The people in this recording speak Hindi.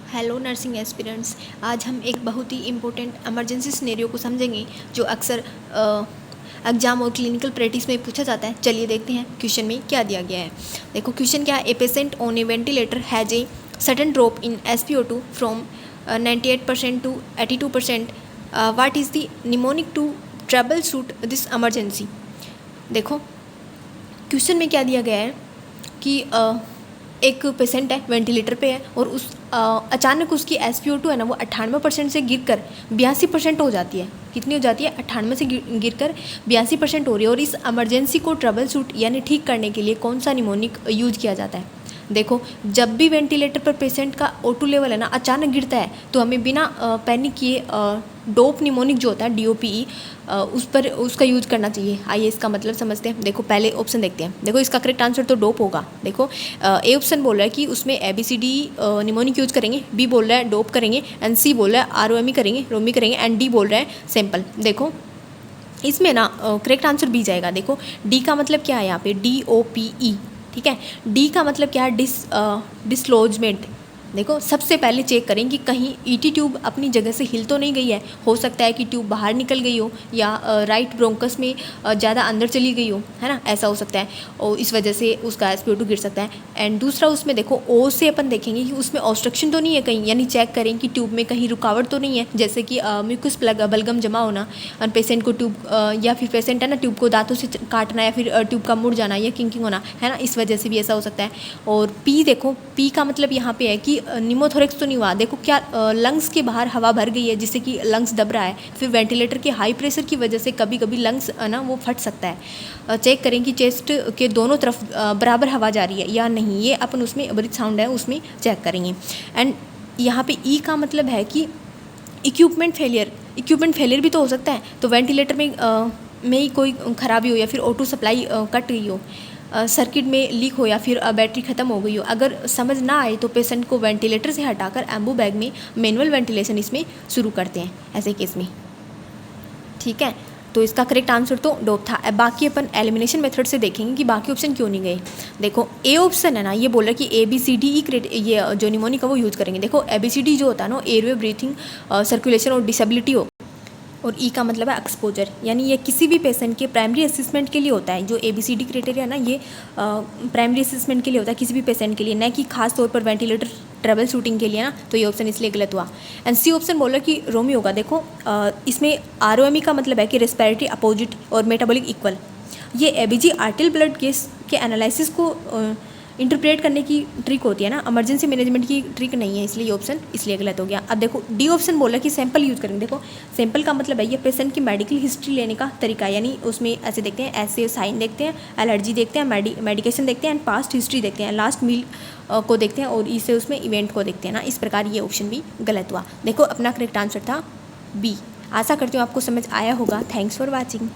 Hello nursing aspirants. आज हम एक बहुत ही इम्पोर्टेंट इमरजेंसी सिनेरियो को समझेंगे जो अक्सर एग्जाम और क्लिनिकल प्रैक्टिस में पूछा जाता है। चलिए देखते हैं क्वेश्चन में क्या दिया गया है। देखो क्वेश्चन क्या है। A patient on a ventilator has a sudden drop in SpO2 from 98% to 82%। What is the mnemonic to troubleshoot this emergency. देखो क्वेश्चन में क्या दिया गया है कि एक पेशेंट है, वेंटिलेटर पे है और उस अचानक उसकी SpO2 है ना वो 98% से गिरकर 82% हो जाती है। कितनी हो जाती है? 98 से गिरकर 82% हो रही है। और इस इमरजेंसी को ट्रबल शूट यानी ठीक करने के लिए कौन सा निमोनिक यूज किया जाता है। देखो जब भी वेंटिलेटर पर पेशेंट का O2 लेवल है ना अचानक गिरता है तो हमें बिना पैनिक किए डोप निमोनिक जो होता है DOPE उस पर उसका यूज करना चाहिए। आइए इसका मतलब समझते हैं। देखो पहले ऑप्शन देखते हैं। देखो इसका करेक्ट आंसर तो डोप होगा। देखो ए ऑप्शन बोल रहा है कि उसमें ABCD निमोनिक यूज करेंगे, B बोल रहा है डोप करेंगे, एंड C बोल रहा है ROME करेंगे, रोमी करेंगे, एंड D बोल रहा है सैंपल। देखो इसमें ना करेक्ट आंसर B जाएगा। देखो D का मतलब क्या है यहाँ पे? DOPE। ठीक है। D का मतलब क्या है? डिसलॉजमेंट। देखो सबसे पहले चेक करें कि कहीं ET ट्यूब अपनी जगह से हिल तो नहीं गई है। हो सकता है कि ट्यूब बाहर निकल गई हो या राइट ब्रोंकस में ज़्यादा अंदर चली गई हो, है ना, ऐसा हो सकता है और इस वजह से उसका SpO2 गिर सकता है। एंड दूसरा उसमें देखो O से अपन देखेंगे कि उसमें ऑब्स्ट्रक्शन तो नहीं है कहीं, यानी चेक करें कि ट्यूब में कहीं रुकावट तो नहीं है, जैसे कि म्यूकस प्लग बलगम जमा होना और पेशेंट को ट्यूब या फिर पेशेंट है ना ट्यूब को दांतों से काटना या फिर ट्यूब का मुड़ जाना या किंकिंग होना, है ना, इस वजह से भी ऐसा हो सकता है। और P देखो, P का मतलब यहाँ पे है कि निमोथोरेक्स तो नहीं हुआ। देखो क्या लंग्स के बाहर हवा भर गई है जिससे कि लंग्स दब रहा है। फिर वेंटिलेटर के हाई प्रेशर की वजह से कभी कभी लंग्स ना वो फट सकता है। चेक करें कि चेस्ट के दोनों तरफ बराबर हवा जा रही है या नहीं, ये अपन उसमें ब्रीथ साउंड है उसमें चेक करेंगे। एंड यहाँ पे E का मतलब है कि इक्विपमेंट फेलियर भी तो हो सकता है। तो वेंटिलेटर में ही कोई खराबी हो या फिर O2 सप्लाई कट गई हो, सर्किट में लीक हो या फिर बैटरी ख़त्म हो गई हो। अगर समझ ना आए तो पेशेंट को वेंटिलेटर से हटाकर एम्बू बैग में मैनुअल वेंटिलेशन इसमें शुरू करते हैं ऐसे केस में। ठीक है, तो इसका करेक्ट आंसर तो डोप था। अब बाकी अपन एलिमिनेशन मेथड से देखेंगे कि बाकी ऑप्शन क्यों नहीं गए। देखो ए ऑप्शन है ना, ये बोल रहा है कि ABCDE ये जो निमोनिक है वो यूज़ करेंगे। देखो ABCD जो होता है ना, एयरवे, ब्रीथिंग, सर्कुलेशन और डिसेबिलिटी हो, और E का मतलब है एक्सपोजर, यानी ये किसी भी पेशेंट के प्राइमरी असेसमेंट के लिए होता है। जो ABCD क्राइटेरिया है ना ये प्राइमरी असेसमेंट के लिए होता है किसी भी पेशेंट के लिए, न कि खास तौर पर वेंटिलेटर ट्रबल शूटिंग के लिए ना। तो ये ऑप्शन इसलिए गलत हुआ। एंड C ऑप्शन बोल रहा है कि रोमी होगा। देखो इसमें ROME का मतलब है कि रेस्पिरेटरी अपोजिट और मेटाबॉलिक इक्वल। ये ABG आर्टियल ब्लड केस के एनालिसिस को इंटरप्रेट करने की ट्रिक होती है ना, इमरजेंसी मैनेजमेंट की ट्रिक नहीं है, इसलिए ऑप्शन इसलिए गलत हो गया। अब देखो D ऑप्शन बोला कि सैंपल यूज़ करेंगे। देखो सैंपल का मतलब है ये पेशेंट की मेडिकल हिस्ट्री लेने का तरीका, यानी उसमें ऐसे देखते हैं, ऐसे साइन देखते हैं, एलर्जी देखते हैं, मेडिकेशन देखते हैं, एंड पास्ट हिस्ट्री देखते हैं, लास्ट मील को देखते हैं और इससे उसमें इवेंट को देखते हैं ना। इस प्रकार ये ऑप्शन भी गलत हुआ। देखो अपना करेक्ट आंसर था B। आशा करती हूँ आपको समझ आया होगा। Thanks for watching.